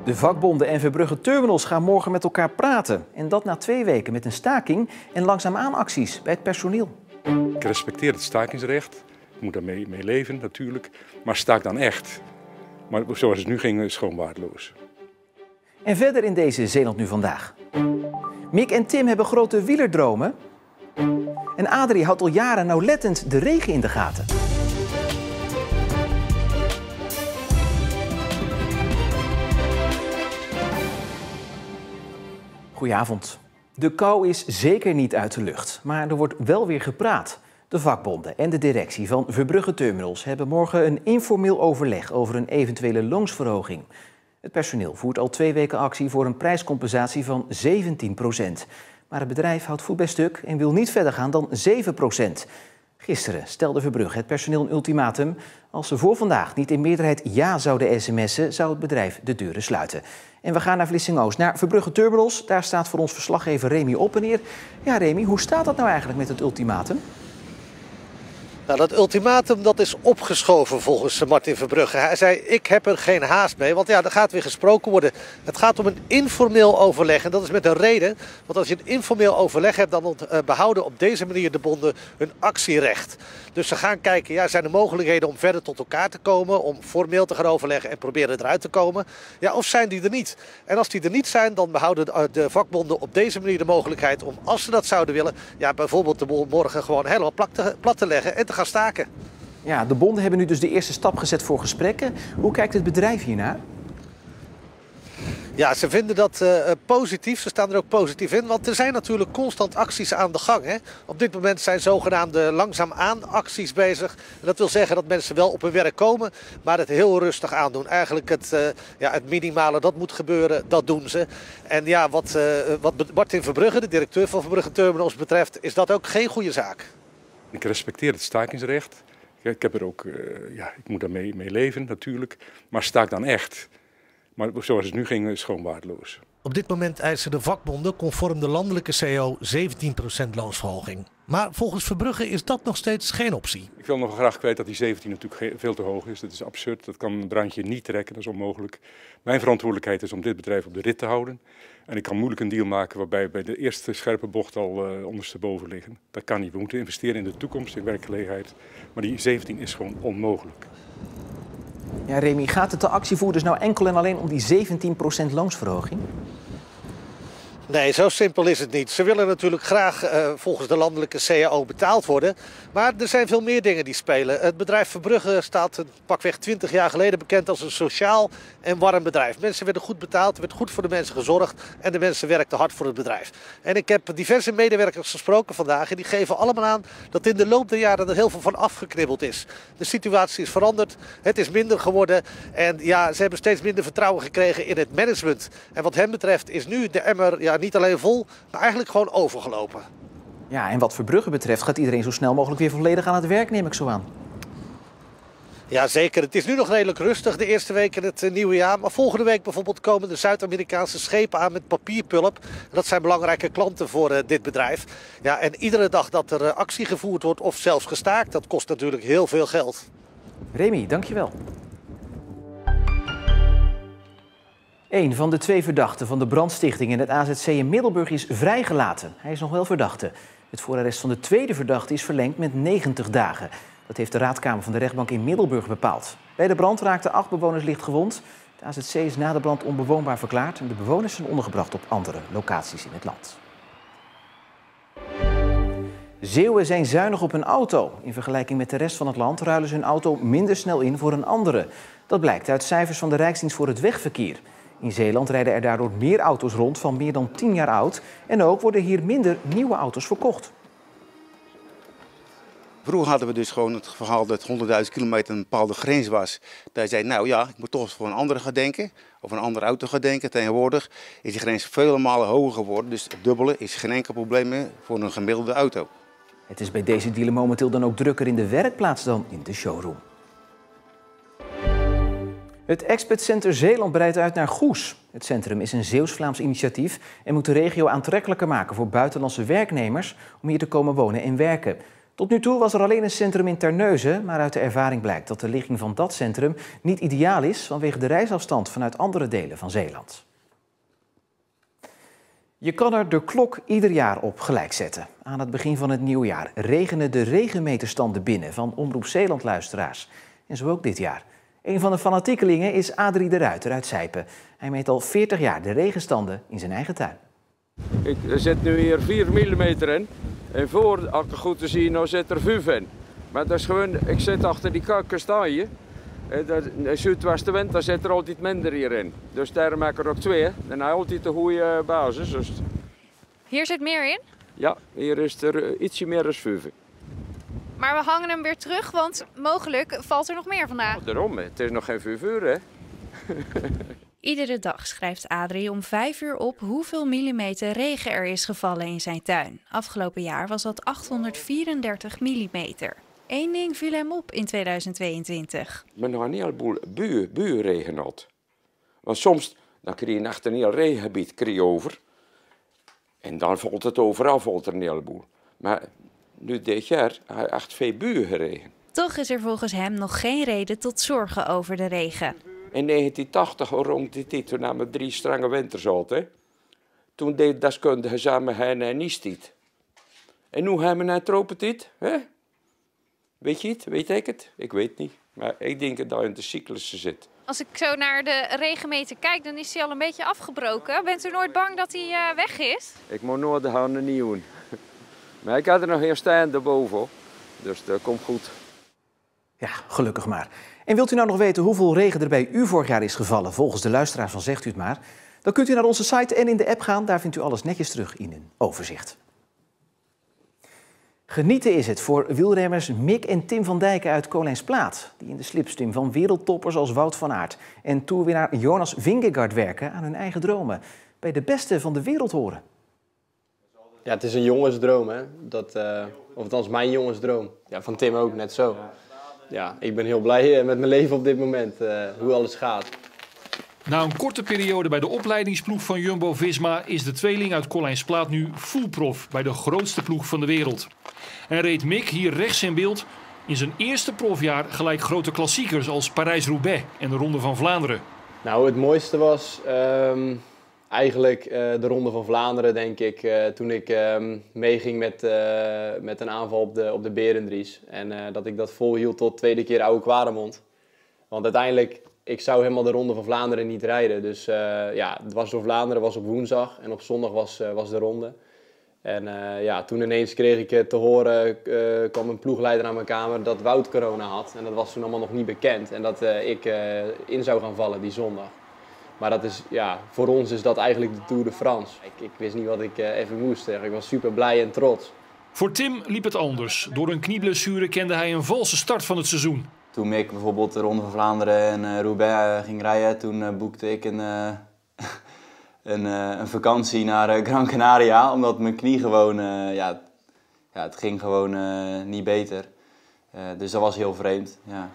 De vakbonden en Verbrugge Terminals gaan morgen met elkaar praten. En dat na 2 weken met een staking en langzaamaan acties bij het personeel. Ik respecteer het stakingsrecht. Ik moet daarmee leven natuurlijk. Maar staak dan echt. Maar zoals het nu ging is gewoon waardeloos. En verder in deze Zeeland nu vandaag. Mick en Tim hebben grote wielerdromen. En Adrie houdt al jaren nauwlettend de regen in de gaten. Goedenavond. De kou is zeker niet uit de lucht, maar er wordt wel weer gepraat. De vakbonden en de directie van Verbrugge Terminals hebben morgen een informeel overleg over een eventuele loonsverhoging. Het personeel voert al 2 weken actie voor een prijscompensatie van 17%. Maar het bedrijf houdt voet bij stuk en wil niet verder gaan dan 7%. Gisteren stelde Verbrugge het personeel een ultimatum. Als ze voor vandaag niet in meerderheid ja zouden sms'en, zou het bedrijf de deuren sluiten. En we gaan naar Vlissingen-Oost, naar Verbrugge Terminals. Daar staat voor ons verslaggever Remy Oppeneer. Ja, Remy, hoe staat dat nou eigenlijk met het ultimatum? Nou, dat ultimatum dat is opgeschoven volgens Martin Verbrugge. Hij zei, ik heb er geen haast mee, want ja, er gaat weer gesproken worden. Het gaat om een informeel overleg en dat is met een reden. Want als je een informeel overleg hebt, dan behouden op deze manier de bonden hun actierecht. Dus ze gaan kijken, ja, zijn er mogelijkheden om verder tot elkaar te komen, om formeel te gaan overleggen en proberen eruit te komen? Ja, of zijn die er niet? En als die er niet zijn, dan behouden de vakbonden op deze manier de mogelijkheid om, als ze dat zouden willen, ja, bijvoorbeeld de boel morgen gewoon helemaal plat te leggen en te gaan staken. Ja, de bonden hebben nu dus de eerste stap gezet voor gesprekken. Hoe kijkt het bedrijf hiernaar? Ja, ze vinden dat positief. Ze staan er ook positief in. Want er zijn natuurlijk constant acties aan de gang. Hè? Op dit moment zijn zogenaamde langzaamaan acties bezig. En dat wil zeggen dat mensen wel op hun werk komen, maar het heel rustig aandoen. Eigenlijk het minimale dat moet gebeuren, dat doen ze. En ja, wat Martin Verbrugge, de directeur van Verbrugge Terminals, betreft, is dat ook geen goede zaak. Ik respecteer het stakingsrecht. Ik heb er ook, ik moet daarmee leven natuurlijk. Maar staak dan echt. Maar zoals het nu ging is gewoon waardeloos. Op dit moment eisen de vakbonden conform de landelijke CO 17% loonsverhoging. Maar volgens Verbrugge is dat nog steeds geen optie. Ik wil nog graag kwijt dat die 17 natuurlijk veel te hoog is. Dat is absurd. Dat kan een brandje niet trekken. Dat is onmogelijk. Mijn verantwoordelijkheid is om dit bedrijf op de rit te houden. En ik kan moeilijk een deal maken waarbij bij de eerste scherpe bocht al ondersteboven liggen. Dat kan niet. We moeten investeren in de toekomst, in werkgelegenheid. Maar die 17 is gewoon onmogelijk. Ja, Remy, gaat het de actievoerders nou enkel en alleen om die 17% loonsverhoging? Nee, zo simpel is het niet. Ze willen natuurlijk graag volgens de landelijke CAO betaald worden. Maar er zijn veel meer dingen die spelen. Het bedrijf Verbrugge staat pakweg 20 jaar geleden bekend als een sociaal en warm bedrijf. Mensen werden goed betaald, er werd goed voor de mensen gezorgd en de mensen werkten hard voor het bedrijf. En ik heb diverse medewerkers gesproken vandaag en die geven allemaal aan dat in de loop der jaren er heel veel van afgeknibbeld is. De situatie is veranderd, het is minder geworden en ja, ze hebben steeds minder vertrouwen gekregen in het management. En wat hen betreft is nu de emmer niet alleen vol, maar eigenlijk gewoon overgelopen. Ja, en wat Verbrugge betreft gaat iedereen zo snel mogelijk weer volledig aan het werk, neem ik zo aan. Ja, zeker. Het is nu nog redelijk rustig de eerste week in het nieuwe jaar. Maar volgende week bijvoorbeeld komen de Zuid-Amerikaanse schepen aan met papierpulp. Dat zijn belangrijke klanten voor dit bedrijf. Ja, en iedere dag dat er actie gevoerd wordt of zelfs gestaakt, dat kost natuurlijk heel veel geld. Remy, dankjewel. Een van de 2 verdachten van de brandstichting in het AZC in Middelburg is vrijgelaten. Hij is nog wel verdachte. Het voorarrest van de tweede verdachte is verlengd met 90 dagen. Dat heeft de raadkamer van de rechtbank in Middelburg bepaald. Bij de brand raakten 8 bewoners licht gewond. Het AZC is na de brand onbewoonbaar verklaard en de bewoners zijn ondergebracht op andere locaties in het land. Zeeuwen zijn zuinig op hun auto. In vergelijking met de rest van het land ruilen ze hun auto minder snel in voor een andere. Dat blijkt uit cijfers van de Rijksdienst voor het Wegverkeer. In Zeeland rijden er daardoor meer auto's rond van meer dan 10 jaar oud. En ook worden hier minder nieuwe auto's verkocht. Vroeger hadden we dus gewoon het verhaal dat 100.000 kilometer een bepaalde grens was. Daar zei nou ja, ik moet toch eens voor een andere gaan denken. Of een andere auto gaan denken. Tegenwoordig is die grens vele malen hoger geworden. Dus het dubbele is geen enkel probleem meer voor een gemiddelde auto. Het is bij deze dealer momenteel dan ook drukker in de werkplaats dan in de showroom. Het expertcenter Zeeland breidt uit naar Goes. Het centrum is een Zeeuws-Vlaams initiatief en moet de regio aantrekkelijker maken voor buitenlandse werknemers om hier te komen wonen en werken. Tot nu toe was er alleen een centrum in Terneuzen, maar uit de ervaring blijkt dat de ligging van dat centrum niet ideaal is vanwege de reisafstand vanuit andere delen van Zeeland. Je kan er de klok ieder jaar op gelijk zetten. Aan het begin van het nieuwjaar regenen de regenmeterstanden binnen van Omroep Zeeland-luisteraars. En zo ook dit jaar. Een van de fanatiekelingen is Adrie de Ruiter uit Sijpen. Hij meet al 40 jaar de regenstanden in zijn eigen tuin. Ik zet nu hier 4 mm in. En voor, als ik goed te zien, nou zit er 5 in. Maar dat is gewoon, ik zit achter die kastanje. De zuidwestenwind, daar zit er altijd minder hierin. Dus daarom maak ik er ook 2. Dan heb je altijd een goede basis. Dus... Hier zit meer in? Ja, hier is er ietsje meer dan 5. Maar we hangen hem weer terug, want mogelijk valt er nog meer vandaag. Oh, daarom, het is nog geen 5 uur, hè. Iedere dag schrijft Adrie om 5 uur op hoeveel millimeter regen er is gevallen in zijn tuin. Afgelopen jaar was dat 834 millimeter. Eén ding viel hem op in 2022. Maar nog een heleboel buurregen had. Want soms dan krijg je echt een heel regengebied over. En dan valt het overal er een heleboel. Maar nu dit jaar had echt veel buien geregen. Toch is er volgens hem nog geen reden tot zorgen over de regen. In 1980, rond die tijd, toen namen 3 strenge winters altijd. Toen deed deskundigen samen en niestiet. En nu hebben we een tropentijd, hè? Weet je het? Weet ik het? Ik weet niet. Maar ik denk dat hij in de cyclussen zit. Als ik zo naar de regenmeter kijk, dan is hij al een beetje afgebroken. Bent u nooit bang dat hij weg is? Ik moet nooit gaan een nieuwe. Maar ik had er nog een staan daarboven. Dus dat komt goed. Ja, gelukkig maar. En wilt u nou nog weten hoeveel regen er bij u vorig jaar is gevallen, volgens de luisteraars van Zegt U Het Maar? Dan kunt u naar onze site en in de app gaan. Daar vindt u alles netjes terug in een overzicht. Genieten is het voor wielremmers Mick en Tim van Dijken uit Kolijnsplaat, die in de slipstream van wereldtoppers als Wout van Aert en toerwinnaar Jonas Vingegaard werken aan hun eigen dromen. Bij de beste van de wereld horen. Ja, het is een jongensdroom, hè. Of althans mijn jongensdroom. Ja, van Tim ook, net zo. Ja, ik ben heel blij met mijn leven op dit moment, hoe alles gaat. Na een korte periode bij de opleidingsploeg van Jumbo-Visma is de tweeling uit Kolijnsplaat nu full prof bij de grootste ploeg van de wereld. En reed Mick hier rechts in beeld in zijn eerste profjaar gelijk grote klassiekers als Parijs-Roubaix en de Ronde van Vlaanderen. Nou, het mooiste was eigenlijk de Ronde van Vlaanderen, denk ik. Toen ik meeging met een aanval op de Berendries. En dat ik dat volhield tot tweede keer Oude Kwaremond. Want uiteindelijk, ik zou helemaal de Ronde van Vlaanderen niet rijden. Dus ja, het was door Vlaanderen, was op woensdag. En op zondag was de ronde. En ja, toen ineens kreeg ik te horen, kwam een ploegleider aan mijn kamer, dat Wout corona had. En dat was toen allemaal nog niet bekend. En dat ik in zou gaan vallen die zondag. Maar dat is, ja, voor ons is dat eigenlijk de Tour de France. Ik wist niet wat ik even moest. Ik was super blij en trots. Voor Tim liep het anders. Door een knieblessure kende hij een valse start van het seizoen. Toen ik bijvoorbeeld de Ronde van Vlaanderen en Roubaix ging rijden, toen boekte ik een vakantie naar Gran Canaria. Omdat mijn knie gewoon, het ging gewoon niet beter. Dus dat was heel vreemd, ja.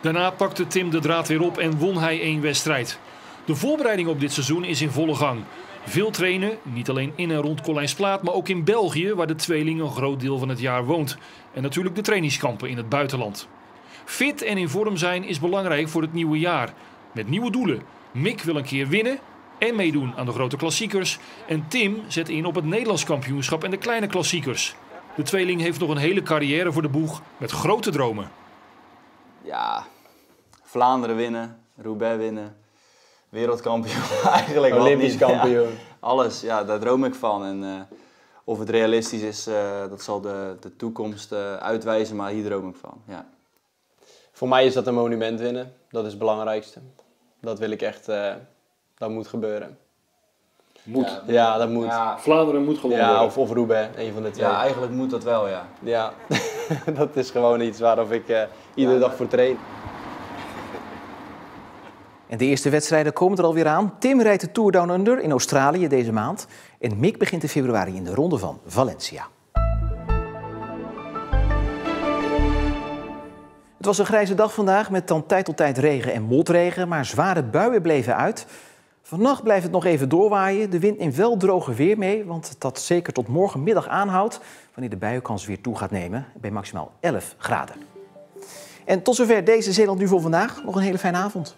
Daarna pakte Tim de draad weer op en won hij 1 wedstrijd. De voorbereiding op dit seizoen is in volle gang. Veel trainen, niet alleen in en rond Kolijnsplaat, maar ook in België, waar de tweeling een groot deel van het jaar woont. En natuurlijk de trainingskampen in het buitenland. Fit en in vorm zijn is belangrijk voor het nieuwe jaar. Met nieuwe doelen. Mick wil een keer winnen en meedoen aan de grote klassiekers. En Tim zet in op het Nederlands kampioenschap en de kleine klassiekers. De tweeling heeft nog een hele carrière voor de boeg met grote dromen. Ja, Vlaanderen winnen, Roubaix winnen, wereldkampioen eigenlijk. Olympisch kampioen. Ja, alles, ja, daar droom ik van. En of het realistisch is, dat zal de toekomst uitwijzen, maar hier droom ik van, ja. Voor mij is dat een monument winnen, dat is het belangrijkste. Dat wil ik echt, dat moet gebeuren. Moet? Ja, dat moet. Ja, Vlaanderen moet gewonnen worden. Of Roubaix, een van de twee. Ja, eigenlijk moet dat wel, ja. Ja, dat is gewoon iets waarop ik iedere dag voor train. En de eerste wedstrijden komen er alweer aan. Tim rijdt de Tour Down Under in Australië deze maand. En Mick begint in februari in de Ronde van Valencia. Het was een grijze dag vandaag met dan tijd tot tijd regen en motregen. Maar zware buien bleven uit. Vannacht blijft het nog even doorwaaien. De wind neemt wel droger weer mee, want dat zeker tot morgenmiddag aanhoudt, wanneer de buienkans weer toe gaat nemen, bij maximaal 11 graden. En tot zover deze Zeeland Nu voor vandaag. Nog een hele fijne avond.